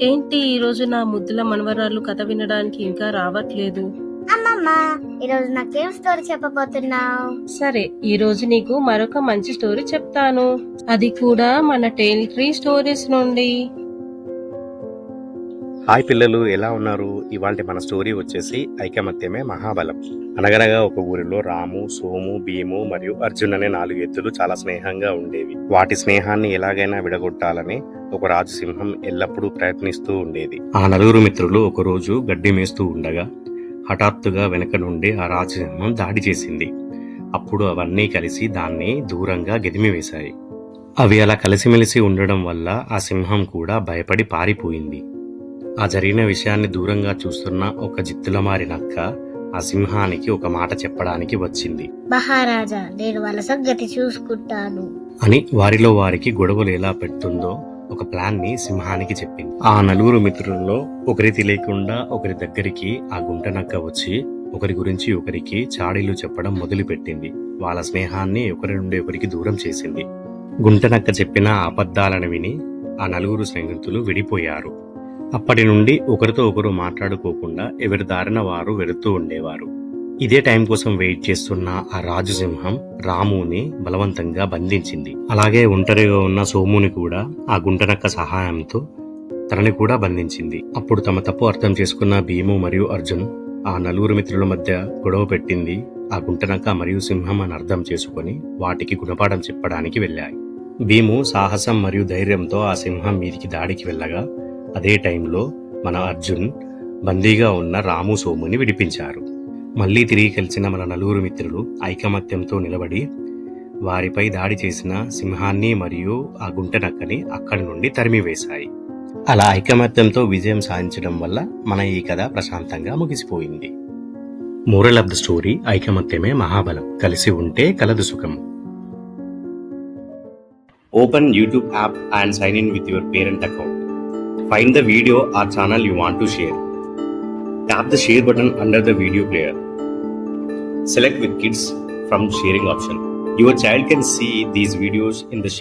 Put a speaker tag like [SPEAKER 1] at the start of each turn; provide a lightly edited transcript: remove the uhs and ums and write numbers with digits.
[SPEAKER 1] ఏంటి ఈరోజు నా ముద్దుల మనవరాలు కథ వినడానికి ఇంకా రావట్లేదు?
[SPEAKER 2] అమ్మమ్మ, ఈరోజు నాకేం స్టోరీ చెప్పబోతున్నావు?
[SPEAKER 1] సరే, ఈ రోజు నీకు మరొక మంచి స్టోరీ చెప్తాను. అది కూడా మన టేల్ ట్రీ స్టోరీస్ నుండి.
[SPEAKER 3] హాయ్ పిల్లలు, ఎలా ఉన్నారు? ఇవాళ మన స్టోరీ వచ్చేసి ఐకమత్యమే మహాబలం. అనగనగా ఒక ఊరిలో రాము, సోము, భీము మరియు అర్జున్ అనే 4 ఎద్దులు చాలా స్నేహంగా ఉండేవి. వాటి స్నేహాన్ని ఎలాగైనా విడగొట్టాలని ఒక రాజు సింహం ఎల్లప్పుడూ ప్రయత్నిస్తూ ఉండేది. ఆ 4 మిత్రులు ఒకరోజు గడ్డి మేస్తూ ఉండగా హఠాత్తుగా వెనక నుండి ఆ రాజు సింహం దాడి చేసింది. అప్పుడు అవన్నీ కలిసి దాన్ని దూరంగా గెదిమివేశాయి. అవి అలా కలిసిమెలిసి ఉండడం వల్ల ఆ సింహం కూడా భయపడి పారిపోయింది. ఆ జరిగిన విషయాన్ని దూరంగా చూస్తున్న ఒక జిత్తులమారి నక్క ఆ సింహానికి ఒక మాట చెప్పడానికి వచ్చింది.
[SPEAKER 2] మహారాజా, నేను వాళ్ళ సంగతి చూసుకుంటాను
[SPEAKER 3] అని వారిలో వారికి గొడవలు ఎలా పెడుతుందో ఒక ప్లాన్ ని సింహానికి చెప్పింది. ఆ 4 మిత్రులలో ఒకరి తెలియకుండా ఒకరి దగ్గరికి ఆ గుంట నక్క వచ్చి ఒకరి గురించి ఒకరికి చాడీలు చెప్పడం మొదలుపెట్టింది. వాళ్ళ స్నేహాన్ని ఒకరి నుండి ఒకరికి దూరం చేసింది. గుంట నక్క చెప్పిన అబద్ధాలను విని ఆ 4 స్నేహితులు విడిపోయారు. అప్పటి నుండి ఒకరితో ఒకరు మాట్లాడుకోకుండా ఎవరి దారిన వారు వెళుతూ ఉండేవారు. ఇదే టైం కోసం వెయిట్ చేస్తున్న ఆ రాజు సింహం రాముని బలవంతంగా బంధించింది. అలాగే ఒంటరిగా ఉన్న సోముని కూడా ఆ గుంటనక్క సహాయంతో తనని కూడా బంధించింది. అప్పుడు తమ తప్పు అర్థం చేసుకున్న భీము మరియు అర్జున్ ఆ 4 మిత్రుల మధ్య గొడవ పెట్టింది ఆ గుంటనక్క మరియు సింహం అని అర్థం చేసుకుని వాటికి గుణపాఠం చెప్పడానికి వెళ్ళాయి. భీము సాహసం మరియు ధైర్యంతో ఆ సింహం మీదికి దాడికి వెళ్ళగా అదే టైంలో మన అర్జున్ బందీగా ఉన్న రాము, సోముని విడిపించారు. మళ్లీ తిరిగి కలిసిన మన 4 మిత్రులు ఐకమత్యంతో నిలబడి వారిపై దాడి చేసిన సింహాన్ని మరియు ఆ గుంటనక్కని అక్కడి నుండి తరిమివేశాయి. అలా ఐకమత్యంతో విజయం సాధించడం వల్ల మన ఈ కథ ప్రశాంతంగా ముగిసిపోయింది. మోరల్ ఆఫ్ ద స్టోరీ: ఐకమత్యమే మహాబలం. కలిసి ఉంటే కలదు సుఖం. Open YouTube app and sign in with your parent account. Find the video or channel you want to share. Tap the share button under the video player. Select with kids from sharing option. Your child can see these videos in the share